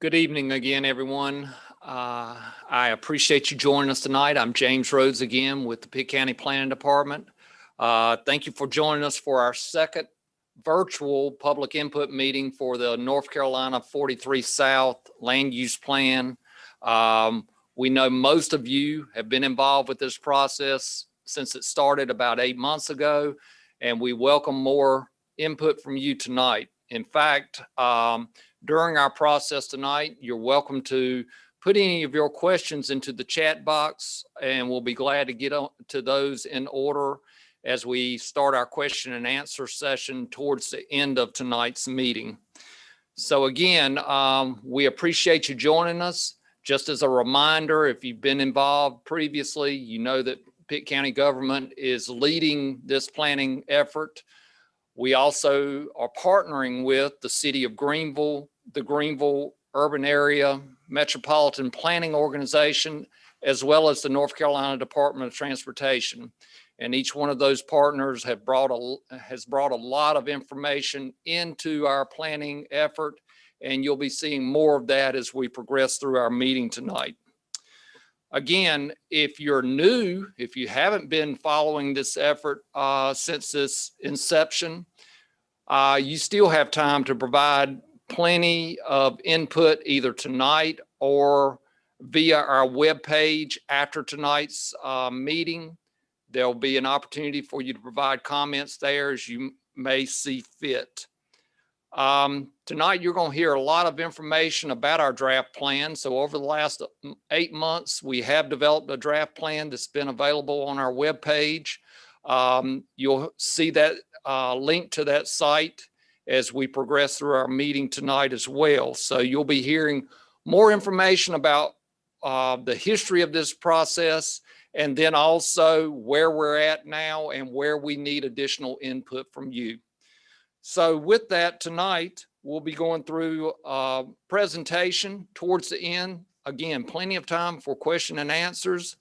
Good evening again, everyone. I appreciate you joining us tonight. I'm James Rhodes again with the Pitt County Planning Department. Thank you for joining us for our second virtual public input meeting for the North Carolina 43 South Land Use Plan. We know most of you have been involved with this process since it started about 8 months ago, and we welcome more input from you tonight. In fact, during our process tonight, you're welcome to put any of your questions into the chat box, and we'll be glad to get to those in order as we start our question and answer session towards the end of tonight's meeting. So again, we appreciate you joining us. Just as a reminder, if you've been involved previously, you know that Pitt County government is leading this planning effort. We also are partnering with the City of Greenville, the Greenville Urban Area Metropolitan Planning Organization, as well as the North Carolina Department of Transportation. And each one of those partners has brought a lot of information into our planning effort, and you'll be seeing more of that as we progress through our meeting tonight. Again, if you're new, if you haven't been following this effort since its inception, you still have time to provide plenty of input either tonight or via our webpage after tonight's meeting. There'll be an opportunity for you to provide comments there as you may see fit. Tonight, you're going to hear a lot of information about our draft plan. So over the last 8 months, we have developed a draft plan that's been available on our webpage. You'll see that link to that site as we progress through our meeting tonight as well. So you'll be hearing more information about the history of this process, and then also where we're at now and where we need additional input from you. So with that, tonight, we'll be going through a presentation towards the end. Again, plenty of time for question and answers.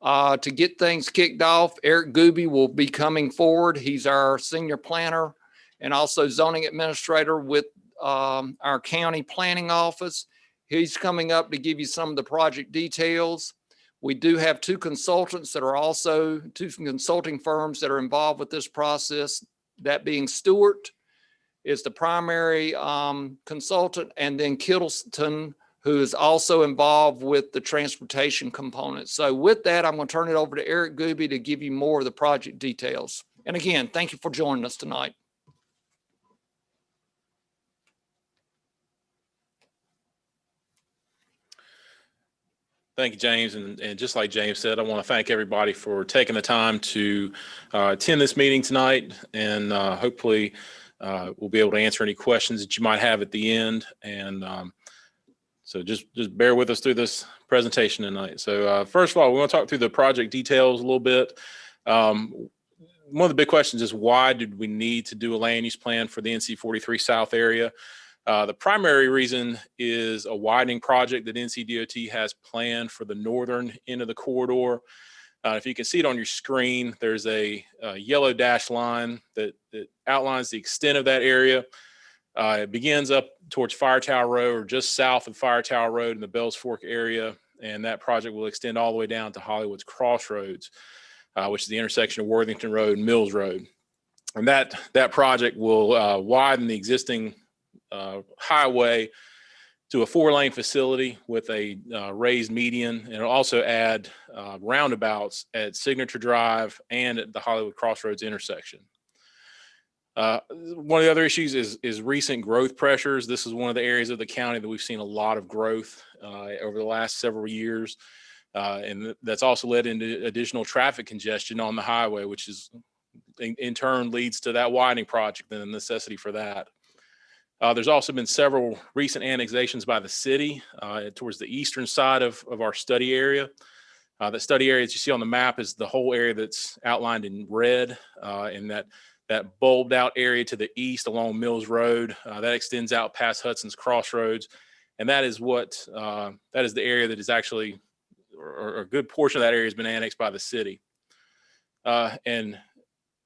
To get things kicked off, Eric Gooby will be coming forward. He's our senior planner and also zoning administrator with our county planning office. He's coming up to give you some of the project details. We do have two consultants that are also two consulting firms that are involved with this process, that being Stewart is the primary consultant, and then Kittleton, who is also involved with the transportation component. So with that, I'm going to turn it over to Eric Gooby to give you more of the project details. And again, thank you for joining us tonight. Thank you, James. And just like James said, I want to thank everybody for taking the time to attend this meeting tonight. And hopefully we'll be able to answer any questions that you might have at the end. And so just bear with us through this presentation tonight. So first of all, we want to talk through the project details a little bit. One of the big questions is, why did we need to do a land use plan for the NC 43 South area? The primary reason is a widening project that NCDOT has planned for the northern end of the corridor. If you can see it on your screen, there's a yellow dashed line that outlines the extent of that area. It begins up towards Fire Tower Road, or just south of Fire Tower Road in the Bells Fork area, and that project will extend all the way down to Hollywood's Crossroads, which is the intersection of Worthington Road and Mills Road. And that project will widen the existing highway to a 4-lane facility with a raised median, and it'll also add roundabouts at Signature Drive and at the Hollywood Crossroads intersection. One of the other issues is recent growth pressures. This is one of the areas of the county that we've seen a lot of growth over the last several years, and that's also led into additional traffic congestion on the highway, which is in turn leads to that widening project and the necessity for that. There's also been several recent annexations by the city towards the eastern side of our study area. The study area that you see on the map is the whole area that's outlined in red, and that bulbed out area to the east along Mills Road, that extends out past Hudson's Crossroads. And that is the area that is actually, or a good portion of that area has been annexed by the city. And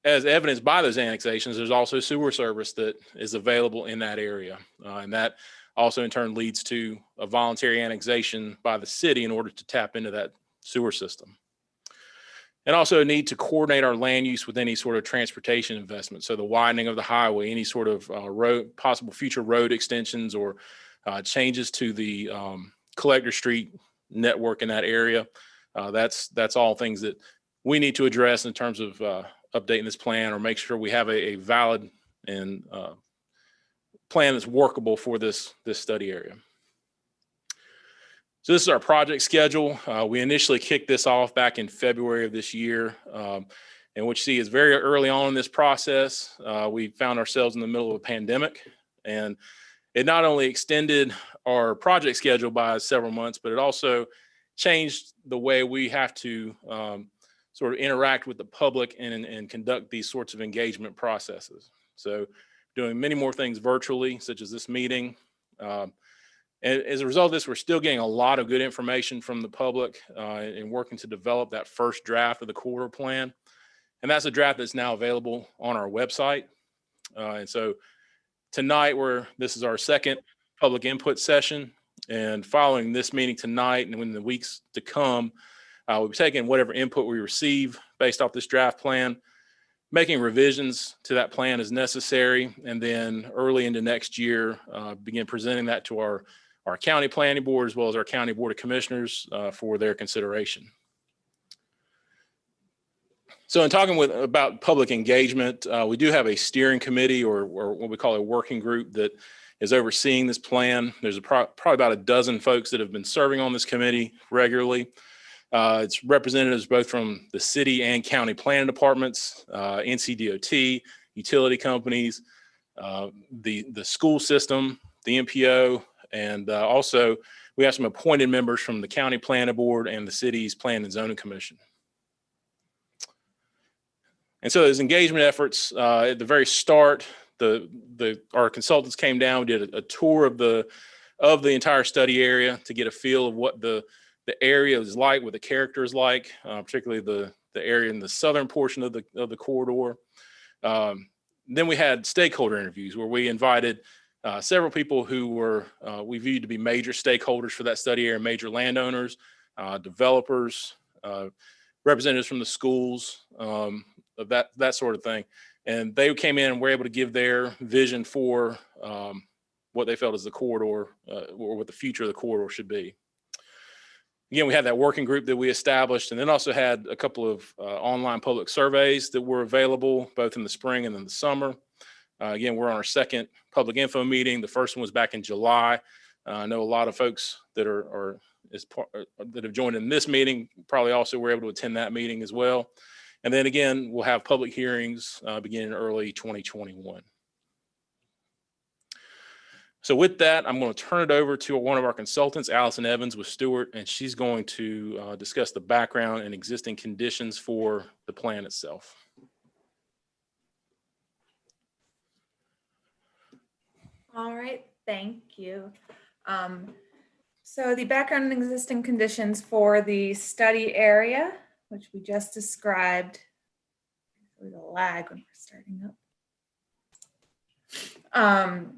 as evidenced by those annexations, there's also sewer service that is available in that area. And that also in turn leads to a voluntary annexation by the city in order to tap into that sewer system. And also a need to coordinate our land use with any sort of transportation investment. So the widening of the highway, any sort of possible future road extensions or changes to the collector street network in that area. That's all things that we need to address in terms of updating this plan or make sure we have a valid and plan that's workable for this study area. So this is our project schedule. We initially kicked this off back in February of this year. And what you see is very early on in this process, we found ourselves in the middle of a pandemic. And it not only extended our project schedule by several months, but it also changed the way we have to sort of interact with the public and conduct these sorts of engagement processes. So doing many more things virtually, such as this meeting. And as a result of this, we're still getting a lot of good information from the public and working to develop that first draft of the corridor plan. And that's a draft that's now available on our website. And so tonight, this is our second public input session. And following this meeting tonight and in the weeks to come, we'll be taking whatever input we receive based off this draft plan, making revisions to that plan as necessary, and then early into next year, begin presenting that to our county planning board as well as our county board of commissioners for their consideration. So in talking about public engagement, we do have a steering committee or what we call a working group that is overseeing this plan. There's probably about a dozen folks that have been serving on this committee regularly. It's representatives both from the city and county planning departments, NCDOT, utility companies, the school system, the MPO, and also we have some appointed members from the county planning board and the city's plan and zoning commission. And so those engagement efforts at the very start, our consultants came down, we did a tour of the entire study area to get a feel of what the area is like, what the character is like, particularly the area in the southern portion of the corridor. Then we had stakeholder interviews where we invited several people who we viewed to be major stakeholders for that study area, major landowners, developers, representatives from the schools, of that sort of thing. And they came in and were able to give their vision for what they felt as the corridor or what the future of the corridor should be. Again, we had that working group that we established, and then also had a couple of online public surveys that were available both in the spring and in the summer. Again, we're on our second public info meeting. The first one was back in July. I know a lot of folks that that have joined in this meeting probably also were able to attend that meeting as well. And then again, we'll have public hearings beginning early 2021. So with that, I'm going to turn it over to one of our consultants, Allison Evans with Stewart, and she's going to discuss the background and existing conditions for the plan itself. All right, thank you. So the background and existing conditions for the study area, which we just described. There's a lag when we're starting up.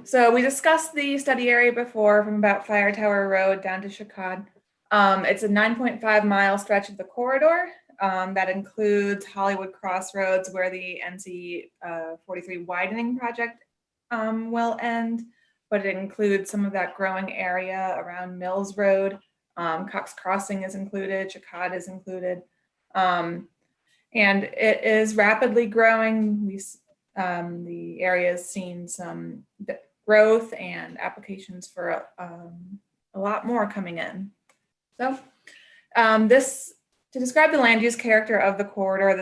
So we discussed the study area before from about Fire Tower Road down to Chicod. It's a 9.5 mile stretch of the corridor that includes Hollywood Crossroads, where the NC 43 widening project will end, but it includes some of that growing area around Mills Road. Cox Crossing is included, Chicod is included. And it is rapidly growing. The area has seen some growth and applications for a lot more coming in. So to describe the land use character of the corridor,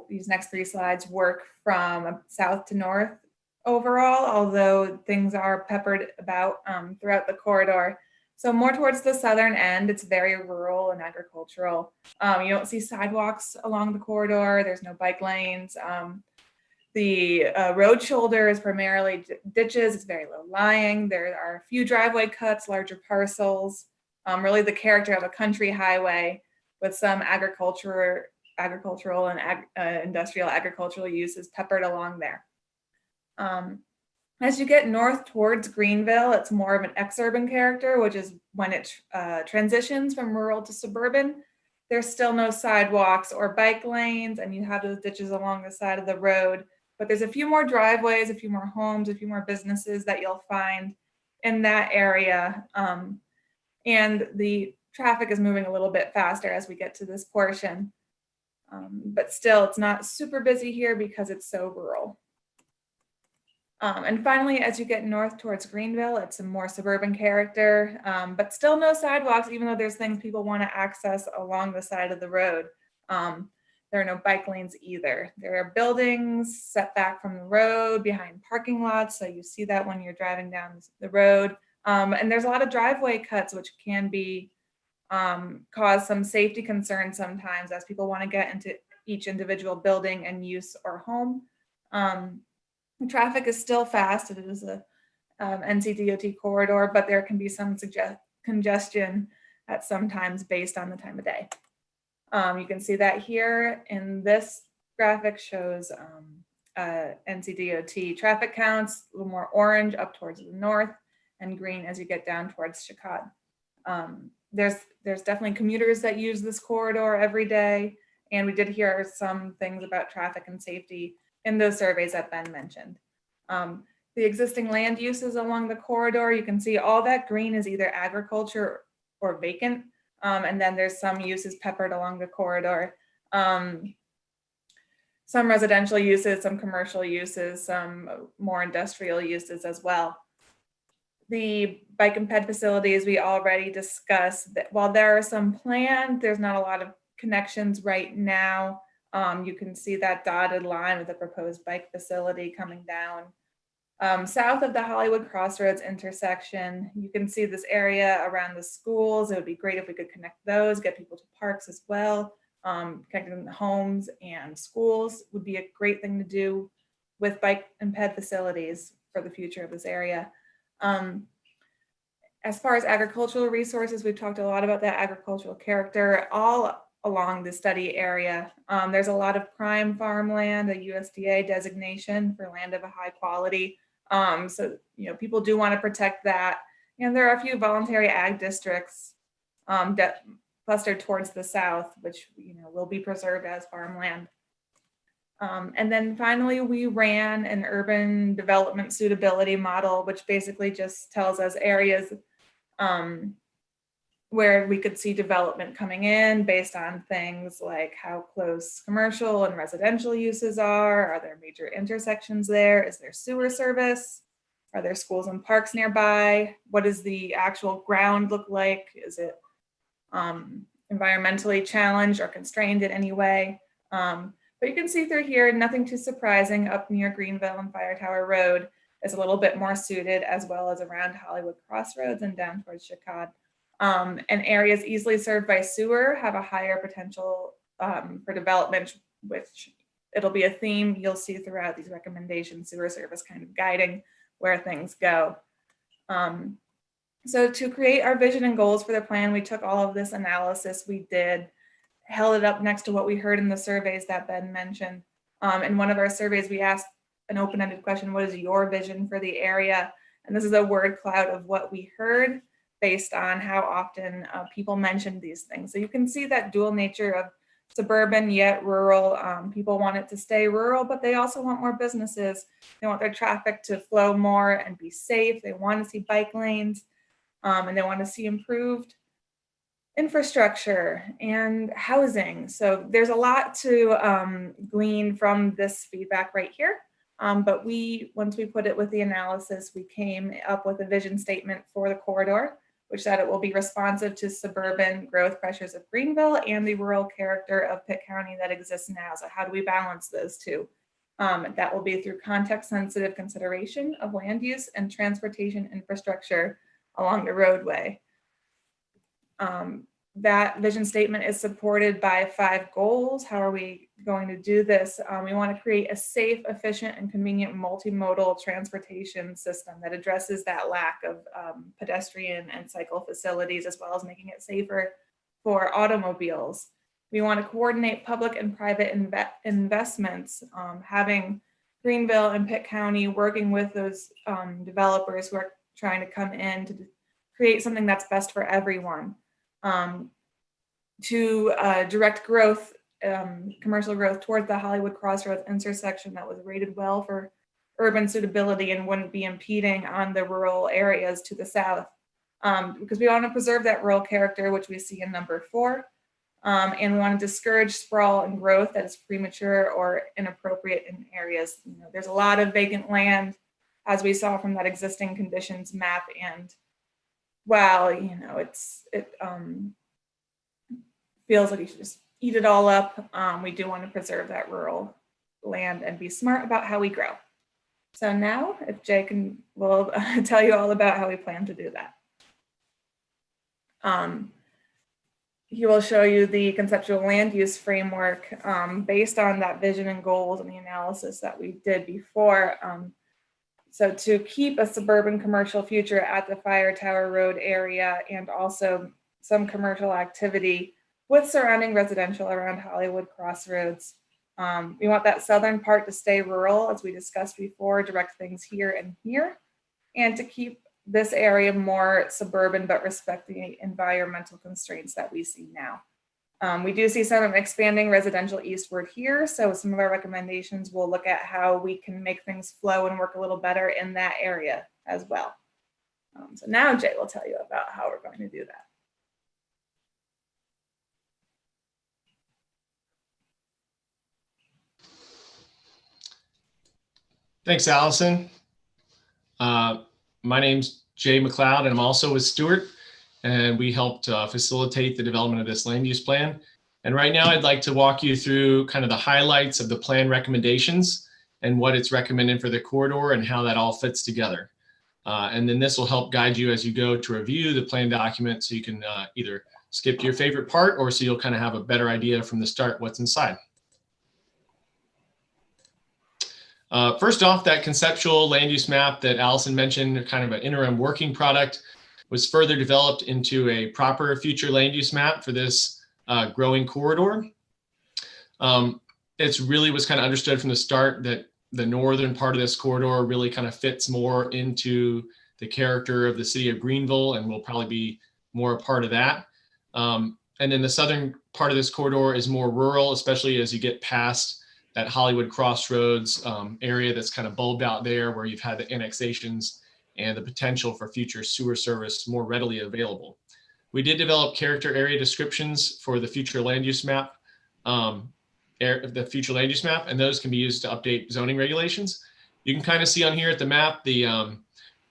these next three slides work from south to north overall, although things are peppered about throughout the corridor. So more towards the southern end, it's very rural and agricultural. You don't see sidewalks along the corridor. There's no bike lanes. The road shoulder is primarily ditches. It's very low lying. There are a few driveway cuts, larger parcels, really the character of a country highway with some agricultural and industrial agricultural uses peppered along there. As you get north towards Greenville, it's more of an exurban character, which is when it transitions from rural to suburban. There's still no sidewalks or bike lanes, and you have those ditches along the side of the road. But there's a few more driveways, a few more homes, a few more businesses that you'll find in that area. And the traffic is moving a little bit faster as we get to this portion. But still, it's not super busy here because it's so rural. And finally, as you get north towards Greenville, it's a more suburban character, but still no sidewalks, even though there's things people want to access along the side of the road. There are no bike lanes either. There are buildings set back from the road behind parking lots, so you see that when you're driving down the road. And there's a lot of driveway cuts, which can be cause some safety concerns sometimes as people want to get into each individual building and use or home. Traffic is still fast. It is a NCDOT corridor, but there can be some congestion at sometimes based on the time of day. You can see that here in this graphic shows NCDOT traffic counts, a little more orange up towards the north and green as you get down towards Chicago. There's definitely commuters that use this corridor every day, and we did hear some things about traffic and safety in those surveys that Ben mentioned. The existing land uses along the corridor, you can see all that green is either agriculture or vacant, and then there's some uses peppered along the corridor. Some residential uses, some commercial uses, some more industrial uses as well. The bike and ped facilities we already discussed, that while there are some planned, there's not a lot of connections right now. You can see that dotted line with the proposed bike facility coming down. South of the Hollywood Crossroads intersection, you can see this area around the schools. It would be great if we could connect those, get people to parks as well. Connecting the homes and schools would be a great thing to do with bike and ped facilities for the future of this area. As far as agricultural resources, we've talked a lot about that agricultural character all along the study area. There's a lot of prime farmland, a USDA designation for land of a high quality. So, people do want to protect that. And there are a few voluntary ag districts that clustered towards the south, which, will be preserved as farmland. And then finally, we ran an urban development suitability model, which basically just tells us areas where we could see development coming in based on things like how close commercial and residential uses are there major intersections there, is there sewer service, are there schools and parks nearby, what does the actual ground look like, is it environmentally challenged or constrained in any way. But you can see through here, nothing too surprising. Up near Greenville and Fire Tower Road is a little bit more suited, as well as around Hollywood Crossroads and down towards Chicago. And areas easily served by sewer have a higher potential for development, which it'll be a theme you'll see throughout these recommendations, sewer service kind of guiding where things go. So to create our vision and goals for the plan, we took all of this analysis we did, held it up next to what we heard in the surveys that Ben mentioned. In one of our surveys, we asked an open-ended question, what is your vision for the area? And this is a word cloud of what we heard based on how often people mentioned these things. So you can see that dual nature of suburban yet rural. People want it to stay rural, but they also want more businesses. They want their traffic to flow more and be safe. They want to see bike lanes, and they want to see improved infrastructure and housing. So there's a lot to glean from this feedback right here. But once we put it with the analysis, we came up with a vision statement for the corridor, which said it will be responsive to suburban growth pressures of Greenville and the rural character of Pitt County that exists now. So how do we balance those two? That will be through context-sensitive consideration of land use and transportation infrastructure along the roadway. That vision statement is supported by 5 goals. How are we going to do this? We want to create a safe, efficient, and convenient multimodal transportation system that addresses that lack of pedestrian and cycle facilities, as well as making it safer for automobiles. We want to coordinate public and private investments, having Greenville and Pitt County, working with those developers who are trying to come in to create something that's best for everyone, to direct growth, commercial growth towards the Hollywood Crossroads intersection that was rated well for urban suitability and wouldn't be impeding on the rural areas to the south. Because we want to preserve that rural character, which we see in number 4. And we want to discourage sprawl and growth that is premature or inappropriate in areas. You know, there's a lot of vacant land, as we saw from that existing conditions map. And while, you know, it feels like you should just eat it all up, we do want to preserve that rural land and be smart about how we grow. So now, if Jay will tell you all about how we plan to do that. He will show you the conceptual land use framework based on that vision and goals and the analysis that we did before. So to keep a suburban commercial future at the Fire Tower Road area and also some commercial activity with surrounding residential around Hollywood Crossroads. We want that southern part to stay rural, as we discussed before, direct things here and here, and to keep this area more suburban, but respect the environmental constraints that we see now. We do see some expanding residential eastward here. So some of our recommendations will look at how we can make things flow and work a little better in that area as well. So now Jay will tell you about how we're going to do that. Thanks, Allison. My name's Jay McLeod, and I'm also with Stuart, and we helped facilitate the development of this land use plan. And right now I'd like to walk you through kind of the highlights of the plan recommendations and what it's recommended for the corridor and how that all fits together. And then this will help guide you as you go to review the plan document, so you can either skip to your favorite part, or so you'll kind of have a better idea from the start what's inside. First off, that conceptual land use map that Allison mentioned, kind of an interim working product, was further developed into a proper future land use map for this growing corridor. It's really was kind of understood from the start that the northern part of this corridor really kind of fits more into the character of the city of Greenville, and will probably be more a part of that. And then the southern part of this corridor is more rural, especially as you get past that Hollywood Crossroads area that's kind of bulbed out there, where you've had the annexations and the potential for future sewer service more readily available. We did develop character area descriptions for the future land use map, and those can be used to update zoning regulations. You can kind of see on here at the map, the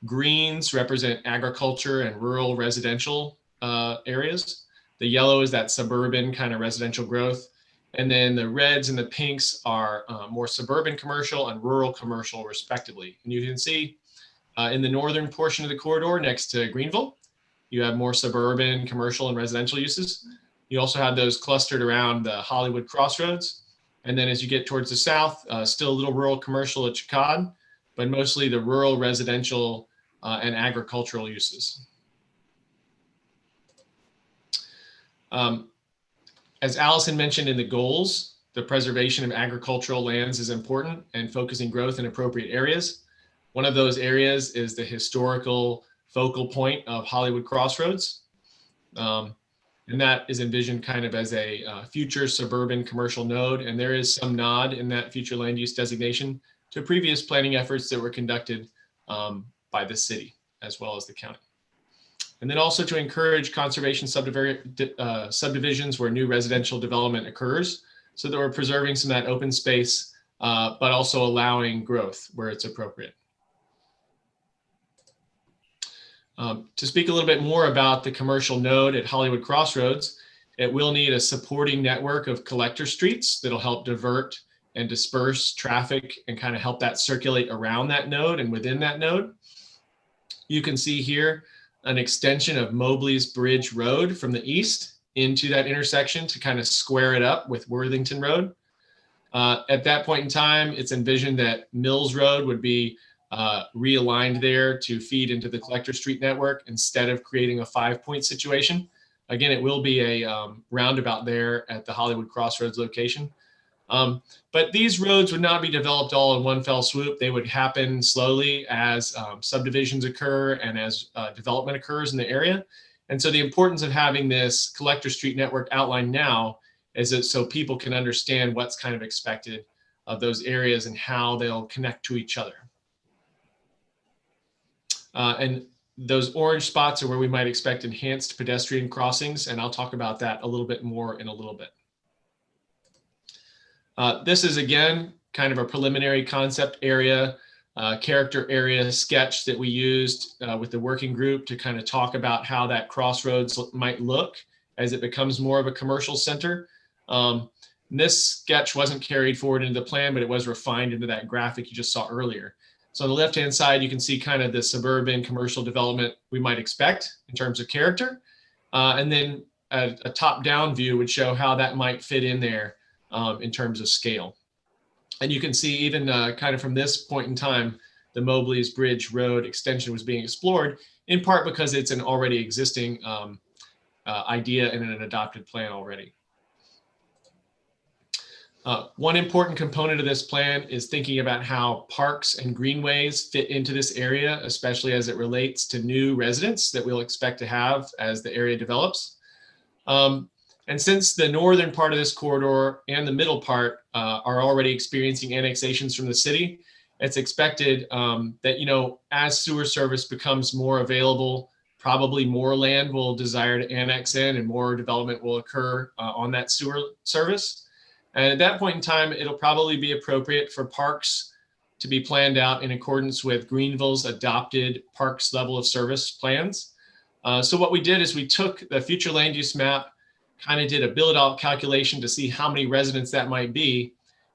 greens represent agriculture and rural residential areas. The yellow is that suburban kind of residential growth. And then the reds and the pinks are more suburban commercial and rural commercial respectively. And you can see in the northern portion of the corridor next to Greenville, you have more suburban commercial and residential uses. You also have those clustered around the Hollywood Crossroads. And then as you get towards the south, still a little rural commercial at Chicod, but mostly the rural residential and agricultural uses. As Allison mentioned in the goals, the preservation of agricultural lands is important, and focusing growth in appropriate areas. One of those areas is the historical focal point of Hollywood Crossroads. And that is envisioned kind of as a future suburban commercial node. And there is some nod in that future land use designation to previous planning efforts that were conducted by the city as well as the county. And then also to encourage conservation subdivisions where new residential development occurs, so that we're preserving some of that open space, but also allowing growth where it's appropriate. To speak a little bit more about the commercial node at Hollywood Crossroads, it will need a supporting network of collector streets that'll help divert and disperse traffic and kind of help that circulate around that node and within that node. You can see here an extension of Mobley's Bridge Road from the east into that intersection to kind of square it up with Worthington Road. At that point in time, it's envisioned that Mills Road would be realigned there to feed into the collector street network instead of creating a 5-point situation. Again, it will be a roundabout there at the Hollywood Crossroads location. But these roads would not be developed all in one fell swoop. They would happen slowly as subdivisions occur and as development occurs in the area. And so the importance of having this collector street network outlined now is that so people can understand what's kind of expected of those areas and how they'll connect to each other. And those orange spots are where we might expect enhanced pedestrian crossings, and I'll talk about that a little bit more in a little bit. This is, again, kind of a preliminary concept area, character area sketch that we used with the working group to kind of talk about how that Crossroads might look as it becomes more of a commercial center. This sketch wasn't carried forward into the plan, but it was refined into that graphic you just saw earlier. So on the left-hand side, you can see kind of the suburban commercial development we might expect in terms of character. And then a top-down view would show how that might fit in there in terms of scale. And you can see even kind of from this point in time, the Mobley's Bridge Road extension was being explored, in part because it's an already existing idea and an adopted plan already. One important component of this plan is thinking about how parks and greenways fit into this area, especially as it relates to new residents that we'll expect to have as the area develops. And since the northern part of this corridor and the middle part are already experiencing annexations from the city, it's expected that, you know, as sewer service becomes more available, probably more land will desire to annex in and more development will occur on that sewer service. And at that point in time, it'll probably be appropriate for parks to be planned out in accordance with Greenville's adopted parks level of service plans. So what we did is we took the future land use map, kind of did a build out calculation to see how many residents that might be.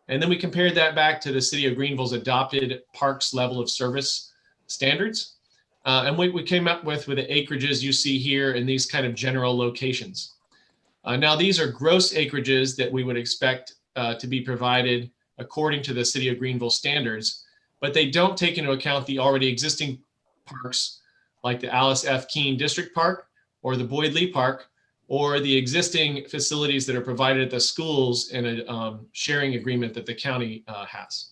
And then we compared that back to the city of Greenville's adopted parks level of service standards. And we came up with the acreages you see here in these kind of general locations. Now, these are gross acreages that we would expect to be provided according to the City of Greenville standards, but they don't take into account the already existing parks like the Alice F. Keene District Park or the Boyd Lee Park, or the existing facilities that are provided at the schools in a sharing agreement that the county has.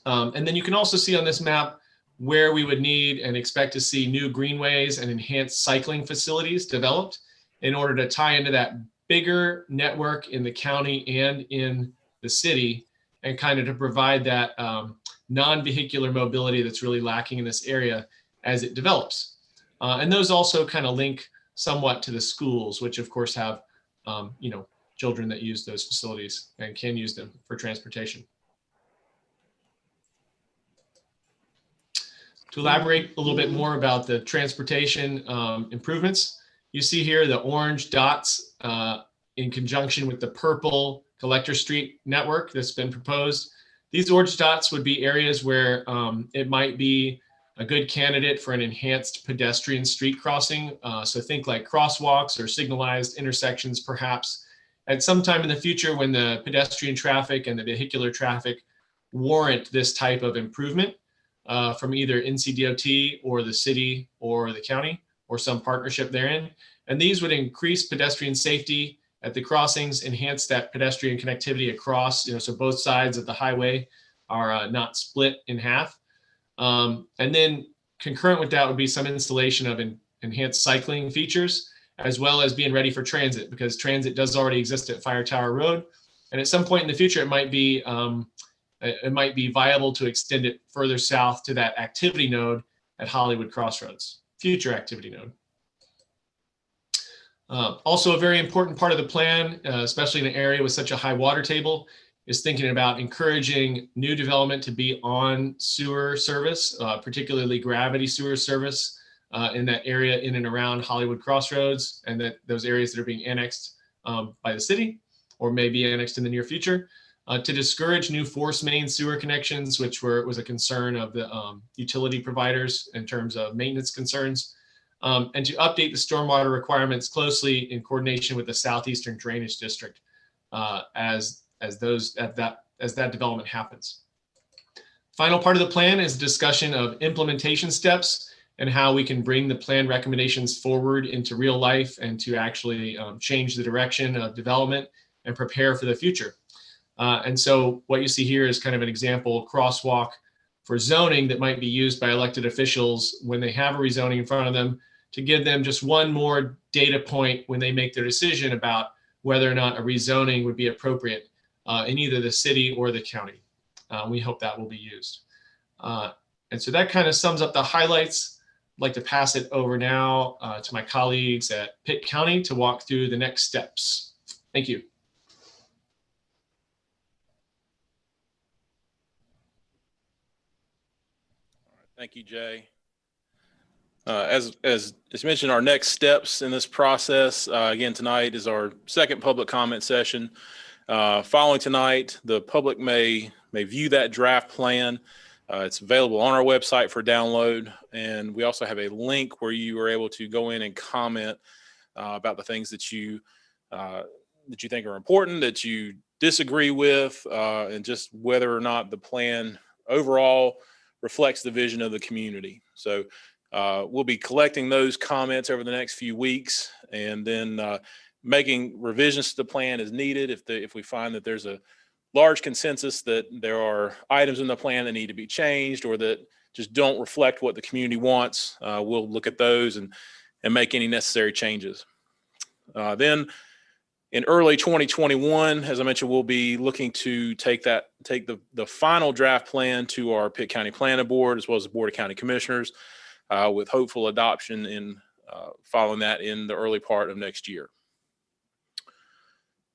And then you can also see on this map where we would need and expect to see new greenways and enhanced cycling facilities developed in order to tie into that bigger network in the county and in the city, and kind of to provide that non-vehicular mobility that's really lacking in this area as it develops. And those also kind of link somewhat to the schools, which of course have you know, children that use those facilities and can use them for transportation. To elaborate a little bit more about the transportation improvements, you see here the orange dots in conjunction with the purple collector street network that's been proposed. These orange dots would be areas where it might be a good candidate for an enhanced pedestrian street crossing. So think like crosswalks or signalized intersections, perhaps at some time in the future when the pedestrian traffic and the vehicular traffic warrant this type of improvement from either NCDOT or the city or the county, or some partnership therein. And these would increase pedestrian safety at the crossings, enhance that pedestrian connectivity across, you know, so both sides of the highway are not split in half. And then concurrent with that would be some installation of enhanced cycling features, as well as being ready for transit, because transit does already exist at Fire Tower Road. And at some point in the future, it might be viable to extend it further south to that activity node at Hollywood Crossroads. Future activity node. Also a very important part of the plan, especially in an area with such a high water table, is thinking about encouraging new development to be on sewer service, particularly gravity sewer service in that area in and around Hollywood Crossroads, and that those areas that are being annexed by the city or may be annexed in the near future, to discourage new force main sewer connections, which was a concern of the utility providers in terms of maintenance concerns, and to update the stormwater requirements closely in coordination with the Southeastern Drainage District as that development happens. Final part of the plan is discussion of implementation steps and how we can bring the plan recommendations forward into real life and to actually change the direction of development and prepare for the future. And so what you see here is kind of an example crosswalk for zoning that might be used by elected officials when they have a rezoning in front of them, to give them just one more data point when they make their decision about whether or not a rezoning would be appropriate in either the city or the county. We hope that will be used. And so that kind of sums up the highlights. I'd like to pass it over now to my colleagues at Pitt County to walk through the next steps. Thank you. Thank you, Jay. As mentioned, our next steps in this process, again, tonight is our second public comment session. Following tonight, the public may view that draft plan. It's available on our website for download. And we also have a link where you are able to go in and comment about the things that you think are important, that you disagree with, and just whether or not the plan overall reflects the vision of the community. So we'll be collecting those comments over the next few weeks, and then making revisions to the plan as needed. If we find that there's a large consensus that there are items in the plan that need to be changed or that just don't reflect what the community wants, we'll look at those and make any necessary changes. Then in early 2021, as I mentioned, we'll be looking to take the final draft plan to our Pitt County Planning Board, as well as the Board of County Commissioners, with hopeful adoption in following that in the early part of next year.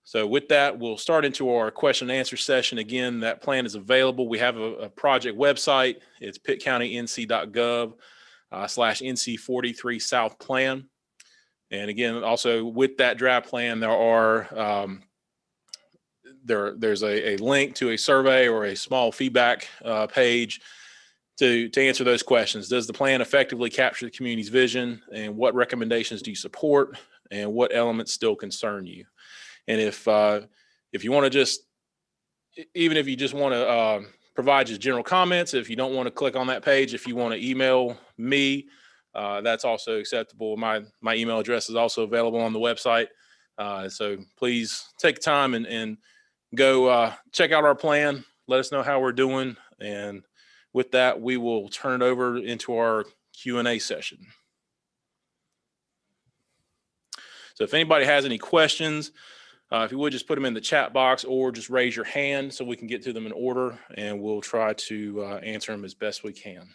So with that, we'll start into our question and answer session. Again, that plan is available. We have a project website. It's pittcountync.gov/NC43 South Plan. And again, also with that draft plan, there's a link to a survey or a small feedback page to answer those questions. Does the plan effectively capture the community's vision? And what recommendations do you support? And what elements still concern you? And if you want to even if you just want to provide just general comments, if you don't want to click on that page, if you want to email me, that's also acceptable. My email address is also available on the website. So please take time and go check out our plan. Let us know how we're doing. And with that, we will turn it over into our Q&A session. So if anybody has any questions, if you would just put them in the chat box or just raise your hand so we can get to them in order, and we'll try to answer them as best we can.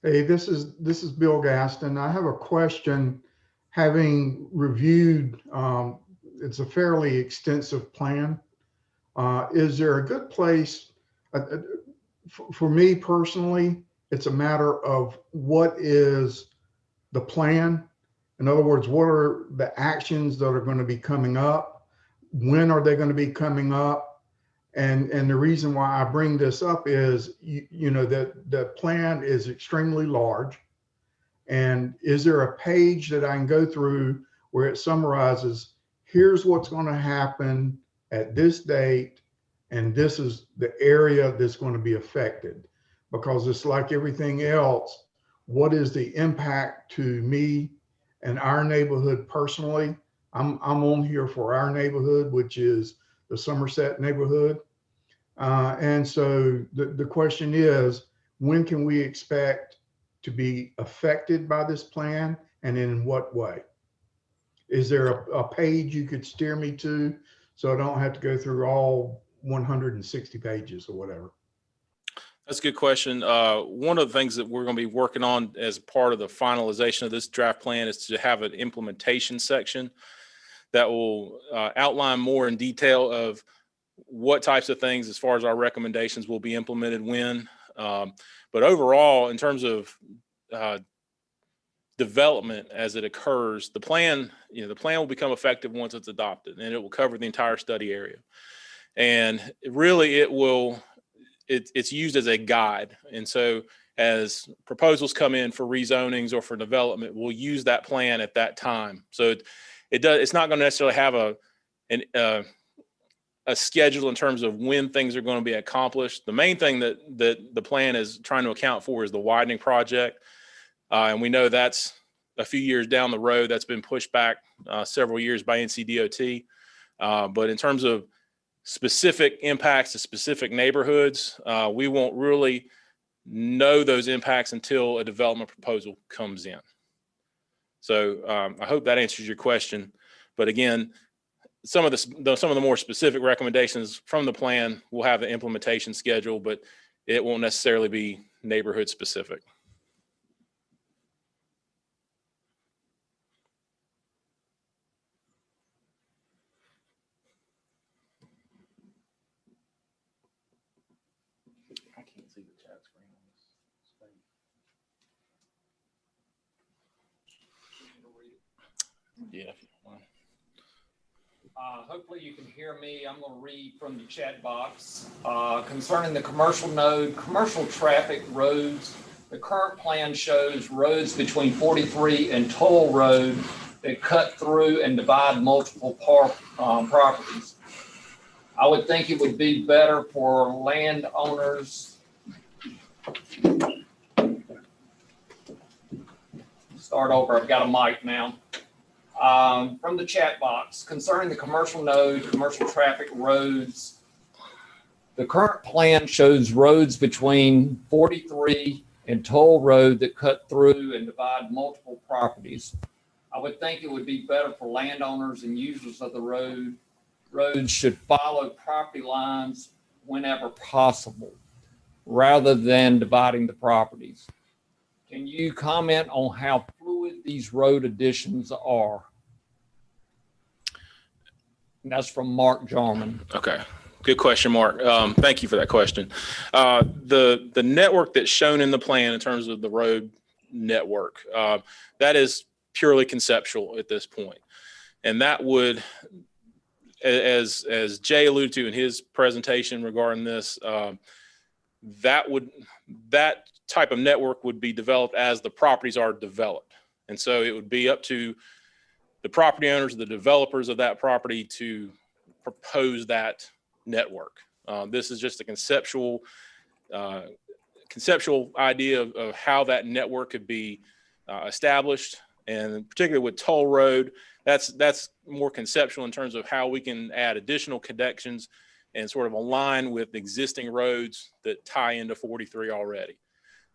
Hey, this is Bill Gaston. I have a question. Having reviewed, it's a fairly extensive plan. Is there a good place, for me personally, it's a matter of what is the plan? In other words, what are the actions that are going to be coming up? When are they going to be coming up? And the reason why I bring this up is, you know, that the plan is extremely large. And is there a page that I can go through where it summarizes, here's what's going to happen at this date, and this is the area that's going to be affected? Because it's like everything else, what is the impact to me and our neighborhood personally? I'm on here for our neighborhood, which is the Somerset neighborhood. And so the question is, when can we expect to be affected by this plan, and in what way? Is there a page you could steer me to so I don't have to go through all 160 pages or whatever? That's a good question. One of the things that we're going to be working on as part of the finalization of this draft plan is to have an implementation section that will outline more in detail of what types of things, as far as our recommendations, will be implemented when. But overall, in terms of development as it occurs, the plan will become effective once it's adopted, and it will cover the entire study area. And really, it's used as a guide. And so as proposals come in for rezonings or for development, we'll use that plan at that time. So it's not going to necessarily have a schedule in terms of when things are going to be accomplished. The main thing that the plan is trying to account for is the widening project. And we know that's a few years down the road. That's been pushed back several years by NCDOT. But in terms of specific impacts to specific neighborhoods, we won't really know those impacts until a development proposal comes in. So I hope that answers your question. But again, some of the more specific recommendations from the plan will have an implementation schedule, but it won't necessarily be neighborhood specific. I can't see the chat screen on this page. Yeah. if you want. Hopefully you can hear me. I'm going to read from the chat box. Concerning the commercial node, commercial traffic roads, the current plan shows roads between 43 and Toll Road that cut through and divide multiple properties. I would think it would be better for landowners. Start over, I've got a mic now. From the chat box, concerning the commercial node, commercial traffic roads, the current plan shows roads between 43 and Toll Road that cut through and divide multiple properties. I would think it would be better for landowners and users of the roads should follow property lines whenever possible, rather than dividing the properties. Can you comment on how fluid these road additions are? And that's from Mark Jarman. Okay. Good question, Mark. Thank you for that question. The network that's shown in the plan in terms of the road network, that is purely conceptual at this point. And that would, as Jay alluded to in his presentation regarding this, that type of network would be developed as the properties are developed. And so it would be up to the property owners, the developers of that property to propose that network. This is just a conceptual idea of how that network could be established. And particularly with Toll Road, that's more conceptual in terms of how we can add additional connections and sort of align with existing roads that tie into 43 already.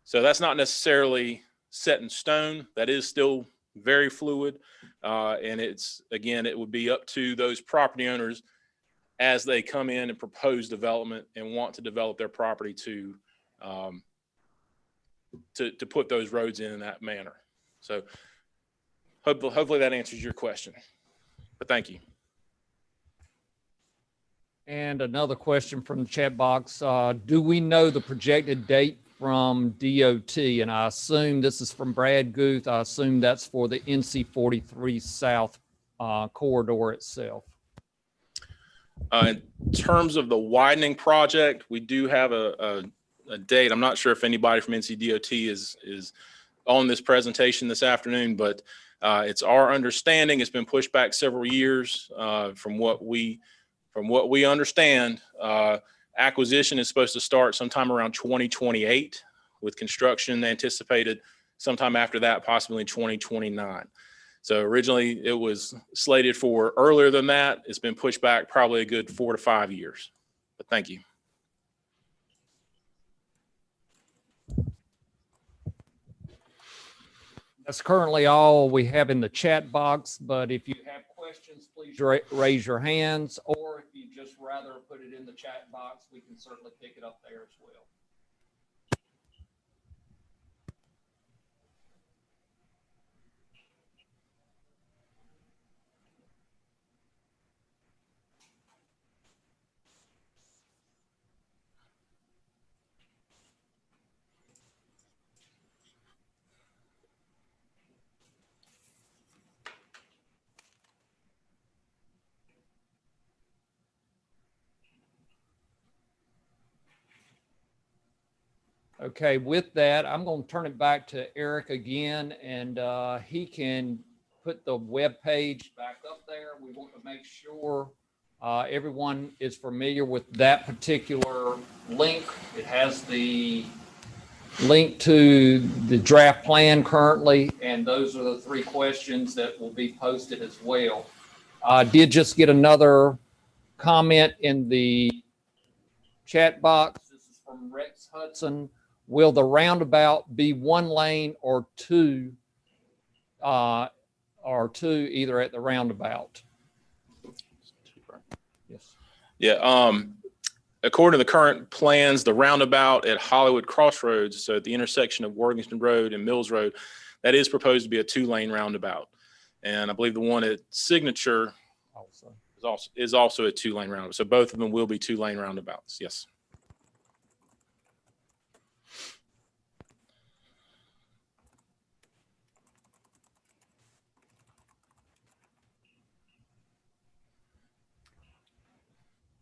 So that's not necessarily set in stone. That is still very fluid. And it would be up to those property owners as they come in and propose development and want to develop their property to put those roads in that manner. So hopefully that answers your question, but thank you. And another question from the chat box. Do we know the projected date from DOT? And I assume this is from Brad Guth. I assume that's for the NC 43 South corridor itself. In terms of the widening project, we do have a date. I'm not sure if anybody from NCDOT is on this presentation this afternoon, but it's our understanding it's been pushed back several years. From what we understand, acquisition is supposed to start sometime around 2028, with construction anticipated sometime after that, possibly in 2029. So originally it was slated for earlier than that. It's been pushed back probably a good 4 to 5 years. But thank you. That's currently all we have in the chat box, but if you have questions, please raise your hands, or if you just rather put it in the chat box, we can certainly pick it up there as well. Okay, with that, I'm going to turn it back to Eric again, and he can put the web page back up there. We want to make sure everyone is familiar with that particular link. It has the link to the draft plan currently, and those are the 3 questions that will be posted as well. Did just get another comment in the chat box. This is from Rex Hudson. Will the roundabout be 1 lane or 2, either at the roundabout? Yes. Yeah. According to the current plans, the roundabout at Hollywood Crossroads, so at the intersection of Worthington Road and Mills Road, that is proposed to be a 2-lane roundabout. And I believe the one at Signature is also a 2-lane roundabout. So both of them will be 2-lane roundabouts. Yes.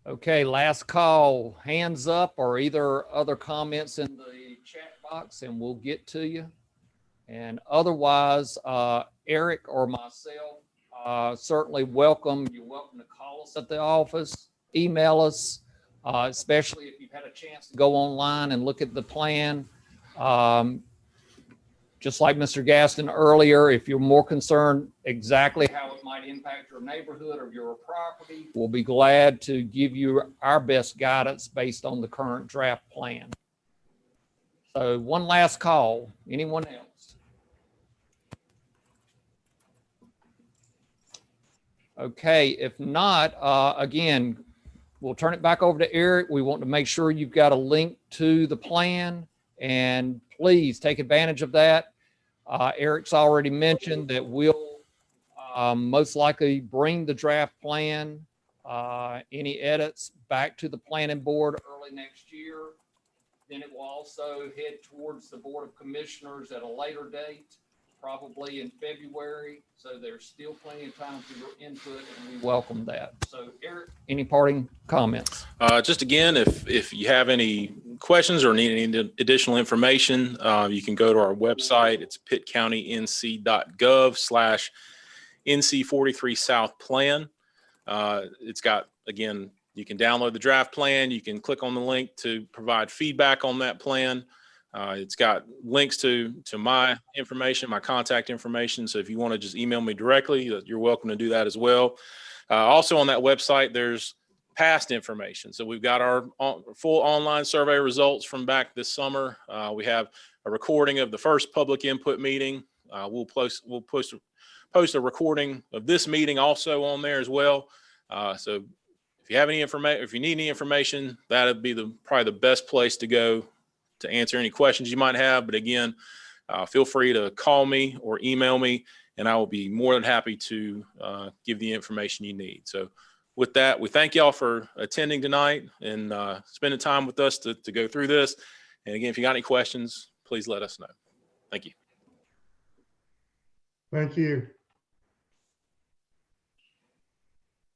Okay, last call, hands up or either other comments in the chat box and we'll get to you. And otherwise, Eric or myself, certainly welcome. You're welcome to call us at the office, email us, especially if you've had a chance to go online and look at the plan. Just like Mr. Gaston earlier, if you're more concerned exactly how it might impact your neighborhood or your property, we'll be glad to give you our best guidance based on the current draft plan. So one last call. Anyone else? Okay, if not, again, we'll turn it back over to Eric. We want to make sure you've got a link to the plan, and please take advantage of that. Eric's already mentioned that we'll most likely bring the draft plan, any edits back to the planning board early next year. Then it will also head towards the Board of Commissioners at a later date, probably in February. So there's still plenty of time for your input, and we welcome that. So Eric, any parting comments? Just again, if you have any questions or need any additional information, you can go to our website. It's pittcountync.gov/NC43 South Plan. It's got, again, you can download the draft plan. You can click on the link to provide feedback on that plan. It's got links to my information, my contact information. So if you want to just email me directly, you're welcome to do that as well. Also on that website, there's past information. So we've got our full online survey results from back this summer. We have a recording of the first public input meeting. We'll post a recording of this meeting also on there as well. So if you have any information, if you need any information, that'd be probably the best place to go to answer any questions you might have. But again, feel free to call me or email me, and I will be more than happy to give the information you need. So with that, we thank y'all for attending tonight and spending time with us to go through this. And again, if you got any questions, please let us know. Thank you. Thank you.